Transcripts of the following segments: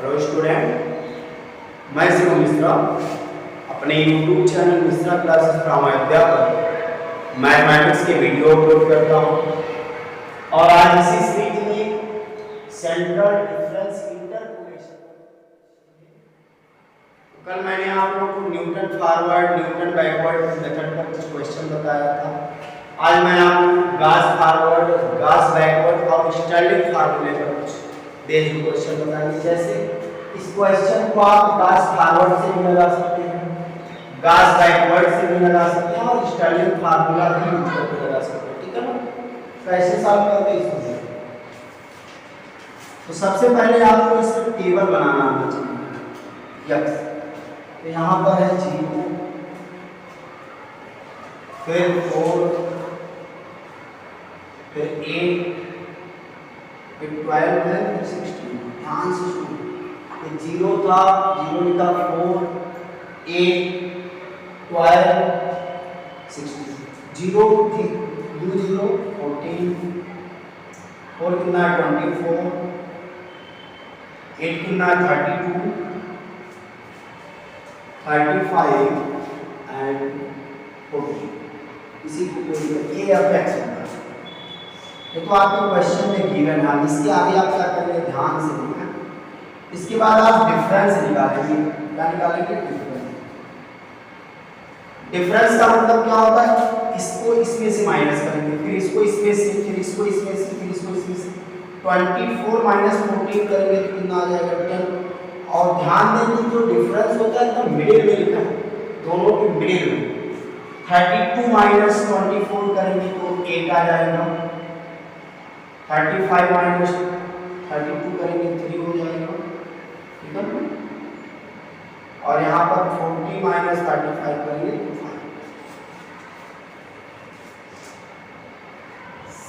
Hello student, मैं शिव मिश्रा अपने YouTube channel Mishra classes from Ayodhya पर मैथमेटिक्स के वीडियो अपलोड करता हूँ। और आज इसी सीरीज में सेंट्रल डिफरेंस इंटरपोलेशन, कल मैंने आप लोगों को Newton forward Newton backward method पर कुछ क्वेश्चन बताया था। आज मैं आपको गास फॉरवर्ड गास बैकवर्ड और स्टर्लिंग फार्मूले पर कुछ बेसिक क्वेश्चन बताएंगे। जैसे इस क्वेश्चन को आप गास फॉरवर्ड से भी लगा सकते हैं, गास बैकवर्ड से भी लगा सकते हैं और स्टर्लिंग फार्मूला भी यूज करके लगा सकते हैं। ठीक है ना? कैसे सॉल्व करते हैं इसको? तो सबसे पहले आपको इसका टेबल बनाना आना चाहिए। यस, तो यहाँ पर है 0, फिर 4, फिर 8, फिर 12 है, फिर 16। ध्यान से सुनो, ये 0 था, 0 लिखा, 4, 8, 12, 16। 0 0 14, 4 कितना 24, 8 कितना 32, 35 एंड 40। इसी को ये अपेक्स होता है। ये तो आपके क्वेश्चन में गिवन है। इसके आगे आप क्या करेंगे, ध्यान से देखना। इसके बाद आप डिफरेंस निकालेंगे। क्या निकालेंगे? डिफरेंस का मतलब क्या होता है? इसको इसमें से माइनस करेंगे, फिर इसको इसमें से, फिर इसको इसमें से, फिर इसको इसमें से। 24 माइनस 14 करेंगे तो कितना आ जाएगा? 10। और ध्यान दें कि जो डिफरेंस होता है एकदम मिडिल में लिखा है, दोनों के मिडिल में। 32 माइनस 24 करेंगे तो 8 आ जाएगा। 35 माइनस 32 करेंगे 3 हो जाएगा। ठीक है? और यहाँ पर 40 माइनस 35 करेंगे तो 5।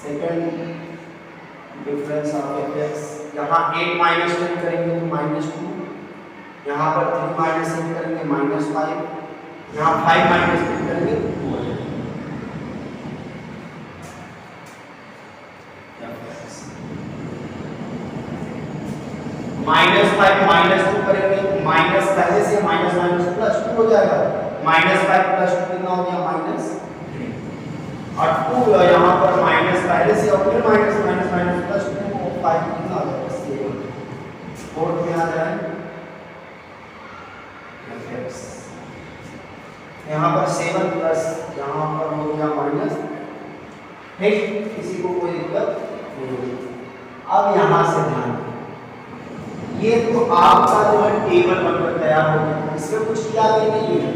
सेकेंड डिफरेंस ऑफ एफएक्स, यहाँ 8 माइनस 10 करेंगे तो -2, यहाँ पर 3 माइनस 8 करेंगे -5, यहाँ 5 माइनस 3 करेंगे तो 2 हो जाएगा। -5 -2 करेंगे तो माइनस पहले से माइनस माइनस प्लस 2 हो जाएगा। -5 + 2 कितना हो गया? -3। और 2 यहाँ पर माइनस पहले से और फिर माइनस माइनस माइनस प्लस 2 और 5 कितना हो जाएगा? 7। 4 में आ जाए यहाँ पर 7 प्लस यहाँ पर हो गया माइनस। ठीक, किसी को कोई दिक्कत नहीं होगी। अब यहाँ से ध्यान, ये तो आपका जो है टेबल बनकर तैयार हो गया, इसमें कुछ किया नहीं है।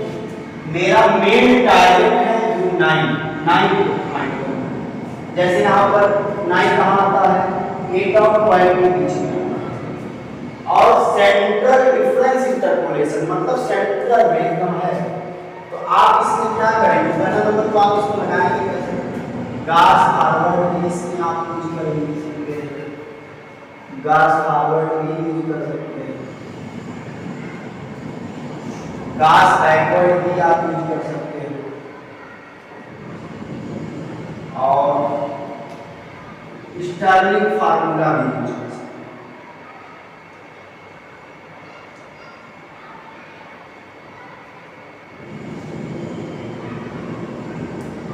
मेरा मेन टारगेट है जो 9 को फाइंड करना। जैसे यहाँ पर 9 कहाँ आता है? 8 और 12 के बीच में। और सेंट्रल डिफरेंस इंटरपोलेशन मतलब सेंट्रल में एकदम है। तो आप इसमें क्या करेंगे? पहला नंबर तो आप इसको लगाएंगे कैसे? गास फॉरवर्ड इसमें आप यूज करेंगे, गास फॉरवर्ड भी यूज कर सकते हैं, गास बैकवर्ड भी आप यूज कर सकते हैं, और स्टर्लिंग फार्मूला भी यूज कर सकते हैं।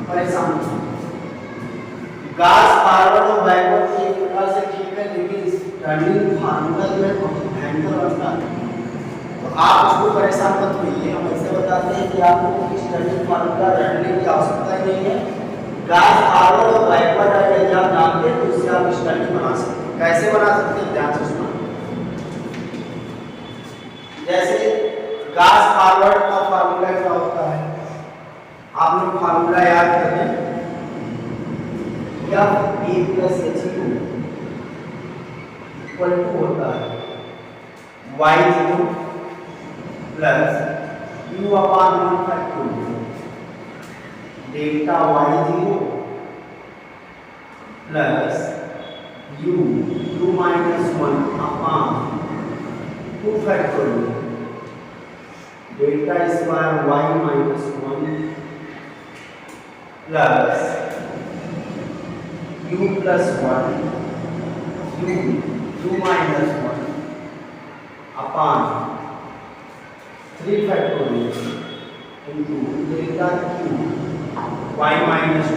परेशान गास फॉरवर्ड और बैकवर्ड की एक प्रकार से ठीक है, लेकिन स्टर्लिंग फार्मूला जो है बहुत भयंकर बनता है। तो आप उसको परेशान मत होइए। हम ऐसे बताते हैं कि आपको स्टर्लिंग फार्मूला रटने की आवश्यकता ही नहीं है। गास फॉरवर्ड और बैकवर्ड अगर आप जानते हैं तो उससे आप स्टर्लिंग बना सकते हैं। कैसे बना सकते हैं? ध्यान से सुनो। जैसे गास फॉरवर्ड का फार्मूला क्या होता है? आप लोग फार्मूला याद करें, या a + h इक्वल टू होता है y0 plus u/1 factorial delta y0 plus u - 1/2 factorial delta square y - 1 plus u + 1 u - 1 3 factorial into delta Q y minus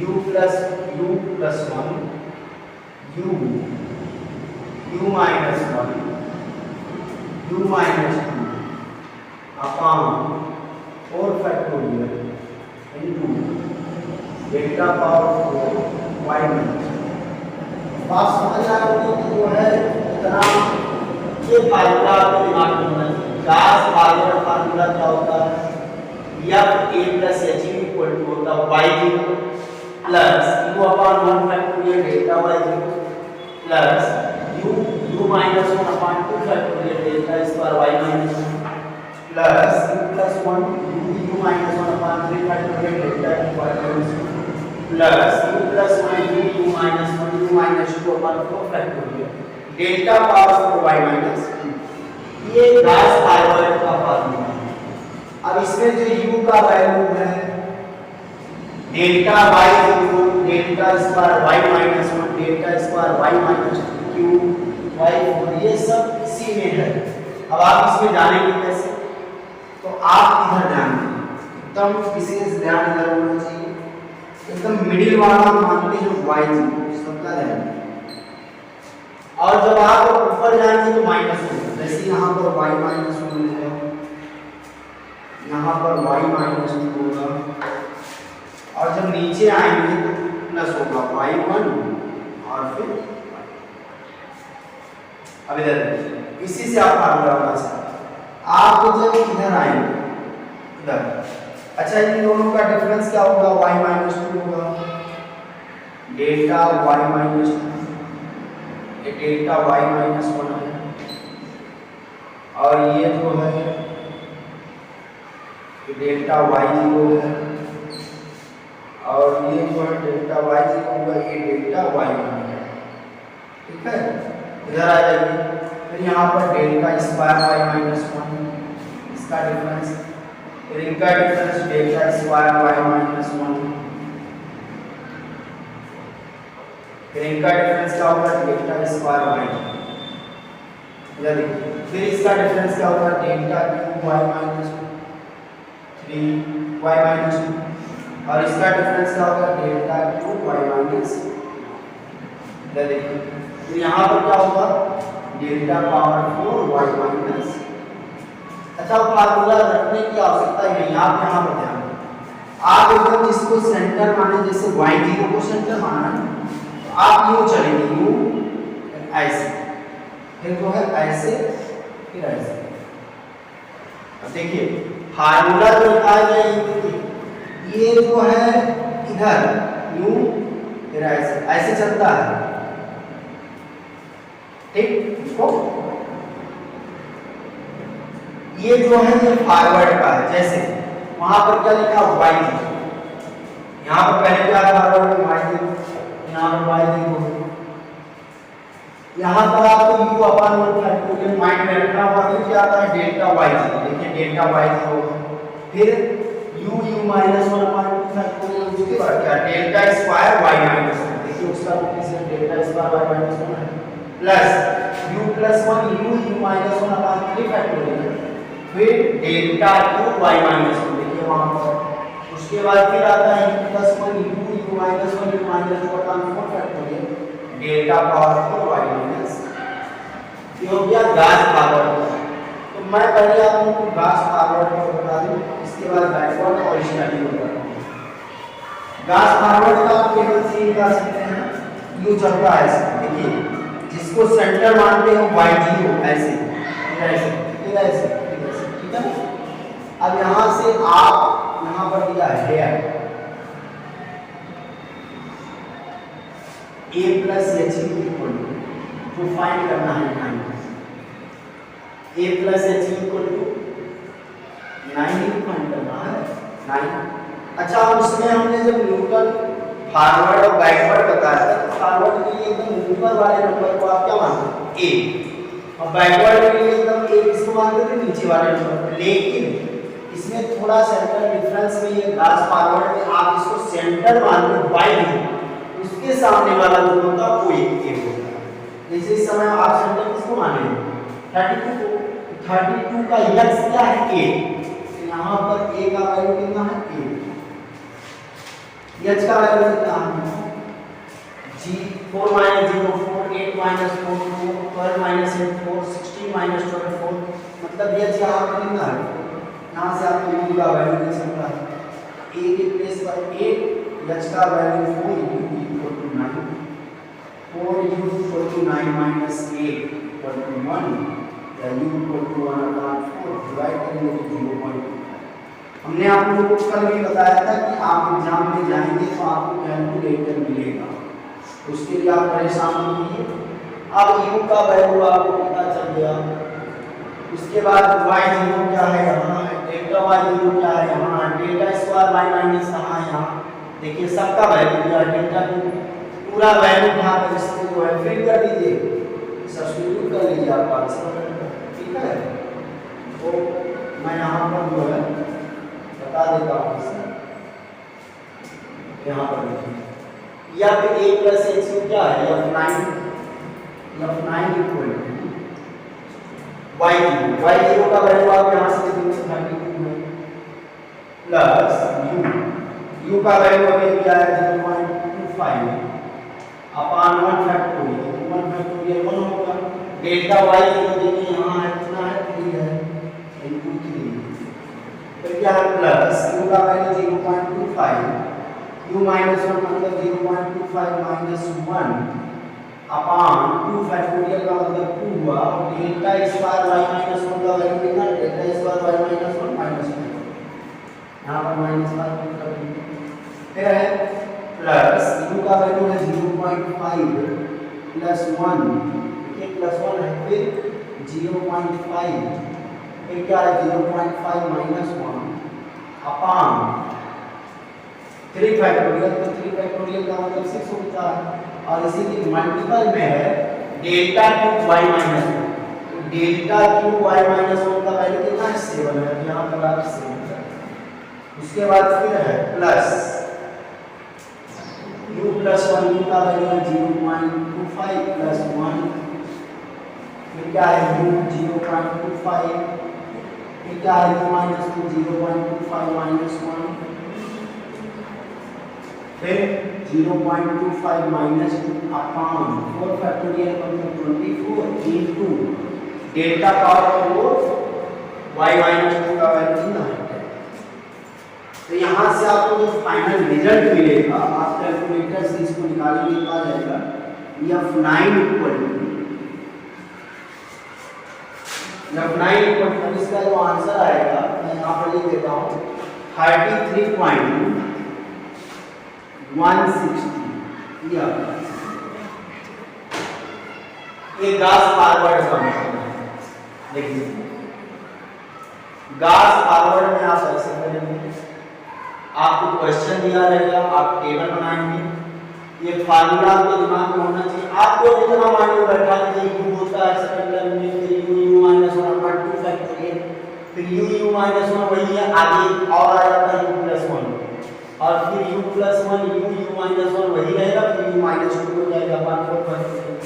2 plus u plus 1 u minus 1 u minus 2 upon 4 factorial into delta power 4 y minus. बात समझ आ रही है कि जो है इतना ये formula आपके दिमाग में होना चाहिए। गास फार्मूला फार्मूला क्या होता है? f a plus h equal to होता है y0 plus u upon 1 factorial delta y0 plus u minus 1 upon 2 factorial delta square y minus 1 plus u plus 1 u minus 1 upon 3 factorial delta y minus 1 plus u plus 1 u minus 1 u minus 2 upon 4 factorial delta power 4 y minus 2। ये गास formula का formula है। अब इसमें जो u का value है delta y0 delta square y minus 1 delta square y minus 2 q y4 ये सब इसी में है। अब आप इसमें जानेंगे कैसे? तो आप इधर ध्यान दें, एकदम विशेष ध्यान इधर होना चाहिए, एकदम मिडिल वाला मानते हैं y0 सबका ध्यान। और जब आप ऊपर जाएंगे तो माइनस होगा, जैसे यहाँ पर y माइनस 1 होगा, यहाँ पर y माइनस 2 होगा, और जब नीचे आएंगे तो प्लस होगा y1 और फिर अब इधर इसी से आप फार्मूला बना सकते हैं। आप जब इधर आएंगे इधर, अच्छा इन दोनों का डिफरेंस क्या होगा? y माइनस 2 होगा डेल्टा y माइनस 2, ये डेल्टा y माइनस 1 है, और ये जो है डेल्टा y0 है, और ये जो है डेल्टा y0 होगा, ये डेल्टा y1 है। ठीक है, इधर आ जाइए, फिर यहाँ पर डेल्टा स्क्वायर y माइनस 1 इसका डिफरेंस, फिर इनका difference delta square y minus 1, फिर इनका डिफरेंस क्या होगा? Delta square y। इधर देखिए, फिर इसका डिफरेंस क्या होगा? Delta cube y minus 3 y minus 2, और इसका डिफरेंस क्या होगा? Delta cube y minus. इधर देखिए, फिर यहाँ पर क्या होगा? Delta power 4 y minus. अच्छा, फार्मूला रखने की आवश्यकता ही नहीं, आप यहाँ पर ध्यान दें, आप एकदम जिसको सेंटर माने, जैसे y0 को सेंटर माना है, तो आप यूँ चलेंगे, यूँ ऐसे, फिर जो है ऐसे, फिर ऐसे। अब देखिए फार्मूला जो लिखा है ये जो है इधर यूं फिर ऐसे ऐसे चलता है। ठीक, इसको ये जो है ये फॉरवर्ड का है, जैसे वहां पर क्या लिखा y0, यहाँ पर पहले क्या फॉरवर्ड में y0, यहाँ पर y0, यहाँ पर आपको u अपॉन 1 फैक्टोरियल माइंड में रखना होगा। फिर क्या आता है? डेल्टा y0, देखिए डेल्टा y0, फिर u माइनस 1 अपॉन 2 फैक्टोरियल, उसके बाद क्या? डेल्टा स्क्वायर y माइनस 1, देखिए उसका coefficient delta square y minus 1 है, plus u plus 1 u minus 1 upon 3 factorial, फिर डेल्टा क्यूब y माइनस 1, देखिए वहां पर। उसके बाद फिर आता है u plus 1 u minus 1 u minus 2 upon 4 factorial, delta power 4 y minus. ये हो गया गास फॉरवर्ड। तो मैं पहले आप लोगों को गास फॉरवर्ड को बता दूं, इसके बाद बैकवर्ड और स्टडी होगा। गास फॉरवर्ड का आप केवल से निकाल सकते हैं, यू चलता है ऐसे, देखिए जिसको सेंटर मानते हो y0 ऐसे, ऐसे, फिर ऐसे, ठीक है। अब यहां से आप यहां पर दिया है here a plus H equal to, जो फाइंड करना है 9, a plus H equal to 9 find करना है 9। अच्छा, उसमें हमने जब न्यूटन फॉरवर्ड और बैकवर्ड बताया था, तो फॉरवर्ड के लिए एकदम ऊपर वाले नंबर को आप क्या मानते हैं? a, और बैकवर्ड के लिए एकदम a किसको मानते थे? नीचे वाले नंबर। लेकिन इसमें थोड़ा सेंटर डिफरेंस में, ये गास फॉरवर्ड में आप इसको सेंटर मानते हो y0, उसके उसके सामने वाला जो होता है वो एक होता है। जैसे इस समय आप सेंटर किसको माने 32 को, 32 का यक्स क्या है 8, तो यहाँ पर a का वैल्यू कितना है 8, यक्स का वैल्यू कितना है जी 4 माइनस 0 4 8 माइनस 4 2 12 माइनस 8 4 16 माइनस 12 4, मतलब यक्स यहाँ पर कितना है, यहाँ से आपको u का वैल्यू मिल सकता है a के प्लेस पर 8, यक्स का value 4 u equal to 9, 4 u equal to 9 minus 8 equal to 1, या u इक्वल टू 1/4 डिवाइड करेंगे तो 0.25। हमने आप लोगों को कल भी बताया था कि आप एग्जाम में जाएंगे तो आपको कैलकुलेटर मिलेगा, उसके लिए आप परेशान मत होइए। अब u का वैल्यू आपको पता चल गया, उसके बाद y0 क्या है यहाँ है, डेल्टा y0 क्या है यहाँ है, डेल्टा स्क्वायर y माइनस कहाँ है यहाँ, देखिए सबका वैल्यू दिया, डेल्टा की पूरा वैल्यू यहाँ पर इसको जो है फिल कर दीजिए, सब्स्टिट्यूट कर लीजिए आप आंसर, ठीक है। तो मैं यहाँ पर जो है बता देता हूँ इसे, यहाँ पर देखिए या फिर a प्लस एक्स क्या है f9 इक्वल टू y0 का वैल्यू आप यहाँ से देखेंगे 32 है प्लस u का वैल्यू अभी क्या है 0.25 अपान 1 फैक्टोरियल 1 होगा, डेल्टा y0 देखिए यहाँ है कितना है 3 है इनटू 3, फिर क्या है प्लस u का वैल्यू 0.25 u माइनस 1 मतलब 0.25 माइनस 1 अपान 2 फैक्टोरियल का मतलब 2 हुआ, और डेल्टा स्क्वायर y माइनस 1 का वैल्यू कितना है, delta square y minus 1 minus 1, यहाँ पर माइनस 5 कर देंगे, फिर है प्लस u का वैल्यू है 0.5 प्लस 1, ठीक प्लस 1 है, फिर 0.5, फिर क्या है 0.5 माइनस 1 अपान 3 फैक्टोरियल, तो 3 फैक्टोरियल का मतलब 6 होता है, और इसी के मल्टीपल में है delta cube y minus 1, delta cube y minus 1 का वैल्यू कितना है 7 है, यहाँ पर आप 7 है, उसके बाद फिर है प्लस u प्लस 1 u का वैल्यू है 0.25 प्लस 1, फिर क्या है u 0.25, फिर क्या है u माइनस 2 0.25 माइनस 1, फिर 0.25 माइनस 2 अपान 4 फैक्टोरियल मतलब 24 into delta power 4 y minus 2 का वैल्यू कितना है। तो यहाँ से आपको जो फाइनल रिजल्ट मिलेगा, आप कैलकुलेटर से इसको निकालेंगे तो आ जाएगा f9 इक्वल टू इसका जो आंसर आएगा मैं यहाँ पर लिख देता हूँ 33.160 ये गास फॉरवर्ड फंक्शन है, देखिए गास फॉरवर्ड में आप ऐसे करेंगे, आपको क्वेश्चन दिया रहेगा, आप टेबल बनाएंगे, ये फार्मूला आपके दिमाग में होना चाहिए, आपको जितना मालूम बैठा लीजिए u होता है सेकंड टर्म में, फिर u माइनस 1 पर 2 फैक्टोरियल, फिर u माइनस 1 वही है, आगे और आ जाता है u प्लस 1, और फिर u प्लस 1 u माइनस 1 वही रहेगा, फिर u माइनस 2 हो जाएगा अपान 4 फैक्टोरियल।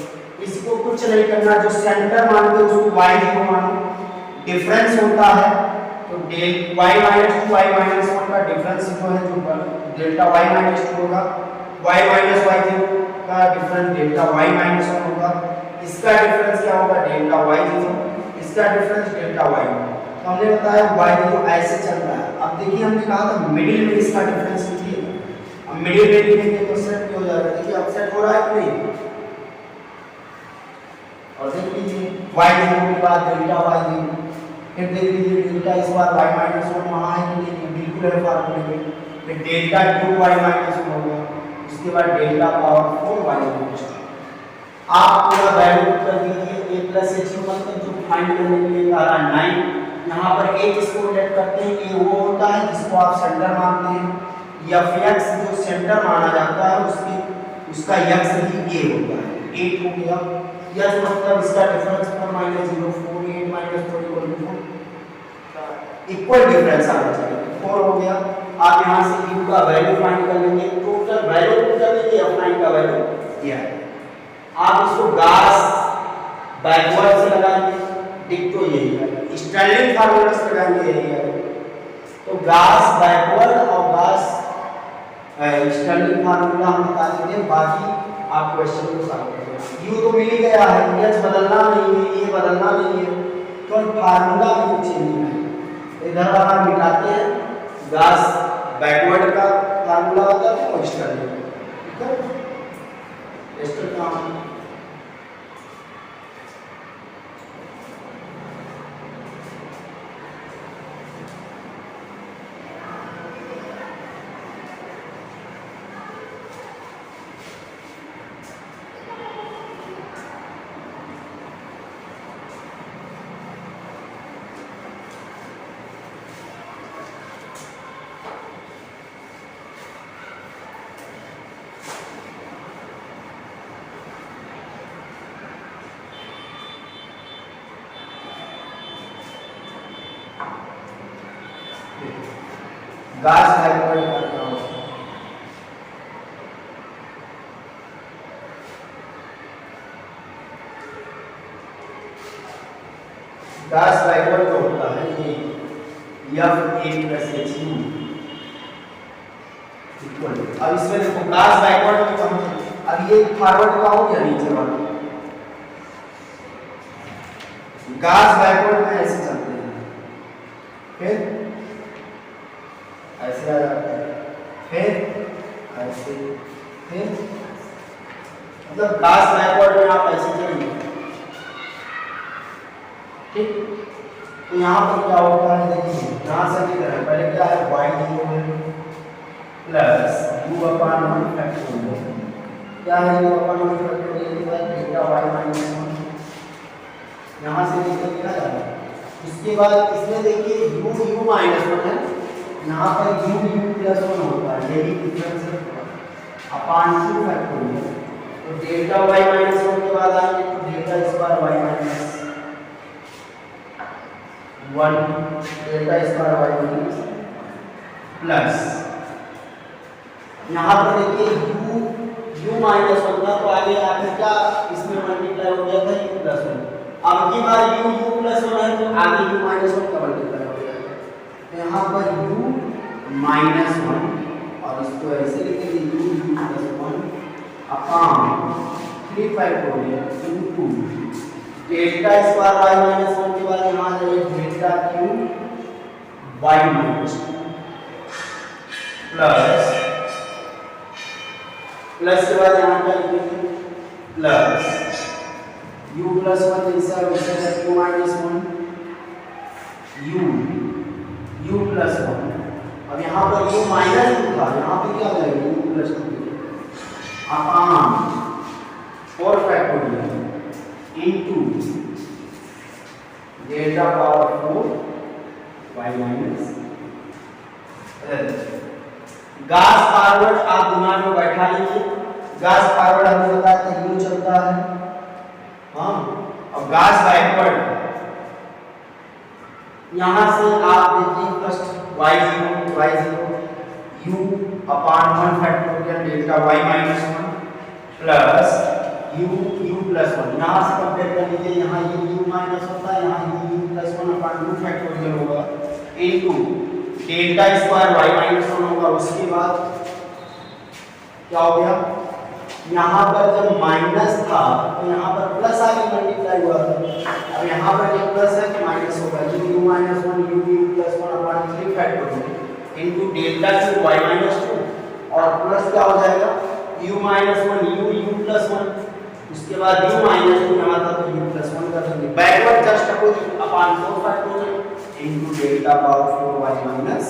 इसको कुछ नहीं करना, जो सेंटर मानते हो उसको y0 मानो, डिफरेंस होता है तो del y minus 2 y minus 1 का डिफरेंस जो है जो डेल्टा y माइनस 2 होगा, y माइनस y0 का डिफरेंस डेल्टा y माइनस 1 होगा, इसका डिफरेंस क्या होगा डेल्टा y0, इसका डिफरेंस डेल्टा y। तो हमने बताया y0 ऐसे चल रहा है। अब देखिए हमने कहा था मिडिल में इसका डिफरेंस लिखिए, अब मिडिल में लिखेंगे तो सेट हो जाएगा, देखिए अब सेट हो रहा है कि नहीं, और देख लीजिए y0 के बाद डेल्टा y0, फिर देख लीजिए डेल्टा इस बार y माइनस 1 वहाँ है कि नहीं, बिल्कुल है फार्मूले में, फिर डेल्टा 2y माइनस 1 होगा, उसके बाद डेल्टा पावर 4y माइनस 2। आप पूरा वैल्यू कर दीजिए, a प्लस h मतलब जो फाइंड करने के लिए आ रहा है 9, यहाँ पर a किसको लेट करते हैं, a वो होता है जिसको आप सेंटर मानते हैं, f(x) जो सेंटर माना जाता है उसका x ही a होता है, 8 हो गया, यह मतलब इसका difference 4 minus 0 4 8 minus 4 equal difference आना चाहिए, 4 हो गया। आप यहाँ से u का वैल्यू फाइंड कर लेंगे, टोटल वैल्यू कर देंगे F9 का वैल्यू दिया है। आप इसको गास बैकवर्ड से लगाएंगे, डिक्टो यही है, स्टर्लिंग फार्मूला से लगाएंगे यही है। तो गास बैकवर्ड और गास स्टर्लिंग फार्मूला हम बता देंगे, बाकी आप क्वेश्चन को सॉल्व करेंगे। यू तो मिल ही गया है, एच बदलना नहीं है, ये बदलना नहीं है, तो फार्मूला भी कुछ नहीं है। इधर वाला मिटाते हैं, गास बैकवर्ड का फार्मूला होता है और स्टर्लिंग, ठीक है। एस्टर काम गास बैकवर्ड करना होगा। गास बैकवर्ड का होता है ये F8 प्लस HU इक्वल। अब इसमें देखो गास बैकवर्ड में कम, अब ये फॉरवर्ड का हो गया नीचे वाला, गास बैकवर्ड में ऐसे चलते हैं, फिर ऐसे आ जाता है, फिर ऐसे, फिर मतलब गास बैकवर्ड में आप ऐसे चलेंगे, ठीक। तो यहाँ पर क्या होता है देखिए, यहाँ से किधर है, पहले क्या है y plus u upon 1 factorial, क्या है u अपॉन 1 फैक्टोरियल के बाद डेल्टा y माइनस 1, यहाँ से निकल क्या जा रहा है। उसके बाद इसमें देखिए u माइनस 1 है, यहाँ पर u प्लस 1 होता है, यही डिफरेंस है अपॉन 2 फैक्टोरियल। तो डेल्टा y माइनस 1 के बाद आएंगे तो delta square y minus 1, delta square y minus plus यहाँ पर देखिए u माइनस 1 था, तो आगे आके क्या इसमें मल्टीप्लाई हो गया था u प्लस 1। अब की बार u प्लस 1 है तो आगे u माइनस 1 का मल्टीप्लाई हो जाएगा, तो यहाँ पर u माइनस 1 और इसको ऐसे लिखेंगे u plus 1 upon 3 factorial into delta square y minus 1 के बाद यहाँ आ जाएगा delta cube y minus 2 plus के बाद यहाँ क्या लिखेंगे प्लस u प्लस 1 जैसा वैसा q माइनस 1 u प्लस 1। अब यहाँ पर u माइनस 2 था, यहाँ पे क्या जाएगा u plus 2 upon 4 factorial into delta power 4 y minus. गास फॉरवर्ड आप दिमाग में बैठा लीजिए, गास फॉरवर्ड हमें पता है u चलता है, हाँ, और गास बैकवर्ड यहाँ से आप देखिए first y0 u upon 1 factorial delta y minus 1 plus u plus 1, यहाँ से कंपेयर कर लीजिए, यहाँ ये u माइनस होता है, यहाँ ये u प्लस 1 अपॉन 2 फैक्टोरियल होगा into delta square y minus 1 होगा। उसके बाद क्या हो गया, यहाँ पर जब माइनस था तो यहाँ पर प्लस आगे मल्टीप्लाई हुआ था, अब यहाँ पर जब प्लस है तो माइनस होगा, u minus 1 u plus 1 upon 3 factorial into delta cube y minus 2 और प्लस क्या हो जाएगा u माइनस 1 u प्लस 1, उसके बाद u माइनस 2 यहाँ था तो u प्लस 1 कर देंगे, backward just opposite upon 4 factorial into delta power 4 y minus.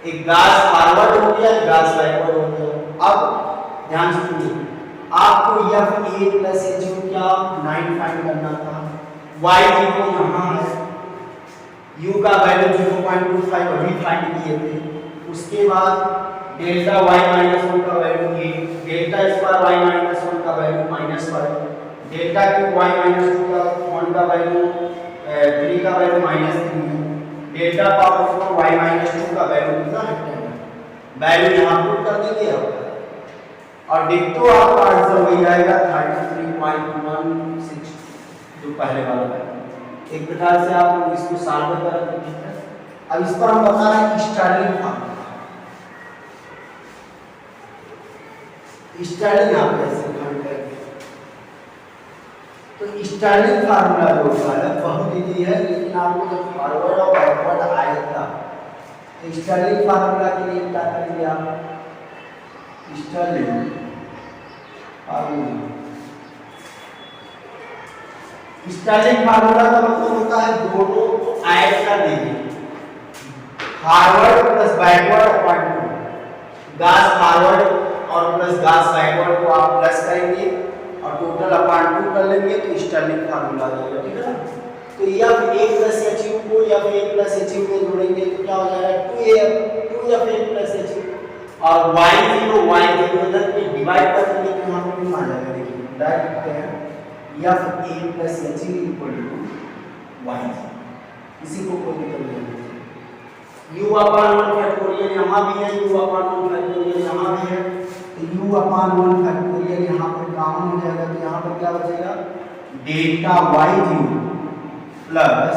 एक गास फॉरवर्ड हो गया, गास बैकवर्ड हो गया। अब ध्यान से सुनिए, आपको F8 प्लस HU क्या 9 फाइंड करना था, y0 यहाँ है, u का वैल्यू 0.25 अभी फाइंड किए थे, उसके बाद डेल्टा y माइनस 1 का value 8, delta square y minus 1 का value -5, delta cube y minus 2 का 1 का वैल्यू 3 का वैल्यू -3 है, डेल्टा पावर 4 y माइनस 2 का वैल्यू कितना है 10, वैल्यू यहाँ पुट कर देंगे। और डिक्टो आपका आंसर वही आएगा 33.16 जो पहले वाला है। एक प्रकार से आप लोग इसको सॉल्व कर सकते हैं। अब इस पर हम बता रहे हैं स्टार्लिंग फार्मूला। स्टार्लिंग आप कैसे फाइंड करेंगे? तो स्टार्लिंग फार्मूला जो होता है बहुत इजी है, लेकिन आपको जब फॉरवर्ड और बैकवर्ड आएगा तो स्टार्लिंग फार्मूला के लिए क्या करेंगे आप? स्टार्लिंग फार्मूला, स्टार्लिंग फार्मूला का मतलब होता है दोनों को ऐड कर देंगे, forward plus backward upon two. गास फॉरवर्ड और प्लस गास बैकवर्ड को आप प्लस करेंगे और टोटल अपॉन टू कर लेंगे तो स्टार्लिंग फार्मूला आ जाएगा, ठीक है ना। तो F a plus H u को F a plus H u में जोड़ेंगे तो क्या हो जाएगा 2F a plus H u, और y0 इधर पे डिवाइड कर देंगे तो यहाँ पे आ जाएगा। देखिए डायरेक्ट लिखते हैं F a plus H u equal to y, इसी को कोई निकल जाएगा। u अपॉन 1 फैक्टोरियल यहाँ भी है, u अपॉन 1 फैक्टोरियल यहाँ भी है, तो u अपॉन 1 फैक्टोरियल यहाँ पर कॉमन हो जाएगा तो यहाँ पर क्या बचेगा delta y0 plus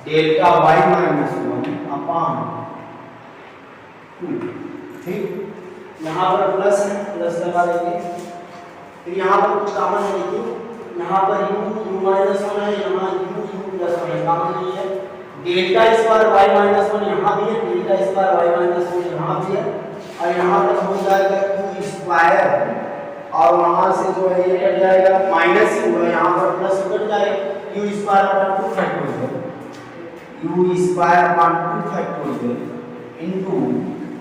delta y minus 1 upon 2। ठीक, यहाँ पर प्लस है, प्लस लगा देंगे। फिर यहाँ पर कुछ कॉमन है, देखिए यहाँ पर u माइनस 1 है, यहाँ u प्लस 1 है, कॉमन नहीं है। डेल्टा स्क्वायर y माइनस 1 यहाँ भी है, डेल्टा स्क्वायर y माइनस 1 यहाँ भी है, और यहाँ पर हो जाएगा q स्क्वायर और वहां से जो है ये कट जाएगा माइनस ही होगा, यहाँ पर प्लस कट जाएगा q square upon 2 factorial, u square upon 2 factorial into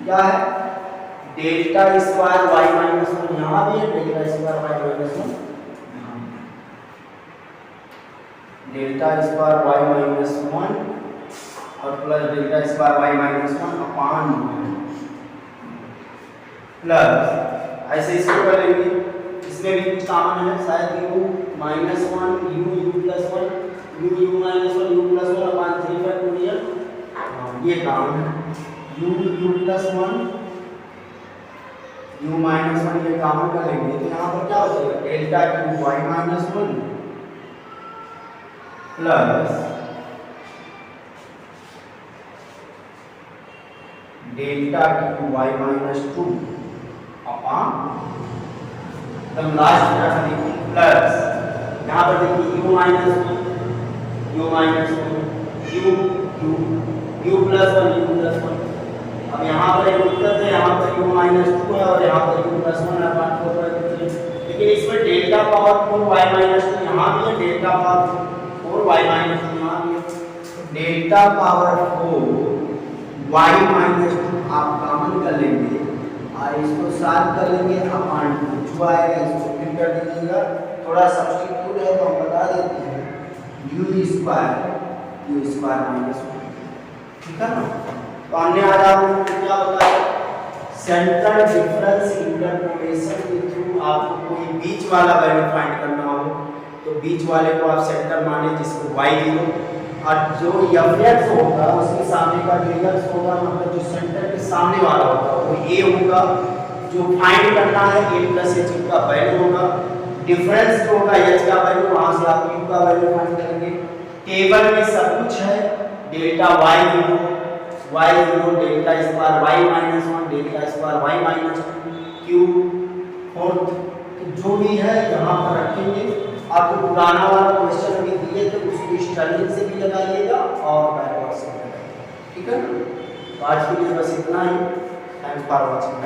क्या है डेल्टा स्क्वायर y माइनस 1 यहाँ भी है, delta square y minus 1 delta square y minus 1 और plus delta square y minus 1 upon plus ऐसे इसको कर लेंगे। इसमें भी कुछ कॉमन है, शायद u minus 1 u plus 1 u minus 1 u plus 1 upon 3 factorial, ये कॉमन है। u प्लस 1 u माइनस 1 ये कॉमन कर लेंगे तो यहाँ पर क्या हो जाएगा delta Q y minus 1 plus delta Q y minus 2 upon एकदम लास्ट में देखिए प्लस यहाँ पर देखिए u माइनस 1 u प्लस 1 अब यहाँ पर एक उत्तर है, यहाँ पर u माइनस 2 है और यहाँ पर u प्लस 1 अपॉन 4 है, लेकिन इसमें डेल्टा पावर 4 y माइनस 2 यहाँ भी है, डेल्टा पावर 4 y माइनस 2 यहाँ भी है, डेल्टा पावर 4 y माइनस 2 आप कॉमन कर लेंगे और इसको सॉल्व कर लेंगे अपॉन 2 जो आएगा इसको फिर कर दीजिएगा, थोड़ा सब्स्टिट्यूट है तो हम बता देते हैं u स्क्वायर माइनस 1, ठीक है ना। तो हमने आज आपको क्या बताया सेंट्रल डिफरेंस इंटरपोलेशन के थ्रू आपको कोई बीच वाला वैल्यू फाइंड करना हो तो बीच वाले को आप सेंटर माने जिसको y0 और जो f(x) होगा उसके सामने का जो x होगा मतलब जो सेंटर के सामने वाला होगा वो a होगा, जो फाइंड करना है a प्लस h का वैल्यू होगा, डिफरेंस जो होगा h का वैल्यू वहां से आप u का वैल्यू फाइंड करेंगे। टेबल में सब कुछ है delta y0 delta square y minus 1 delta square y minus 2 q fourth जो भी है यहाँ पर रखेंगे। आपको पुराना वाला क्वेश्चन अभी दिए थे उसको स्टार्लिंग से भी लगाइएगा और बैकवर्ड से भी लगाइएगा, ठीक है ना। आज के लिए बस इतना ही। Thanks for watching.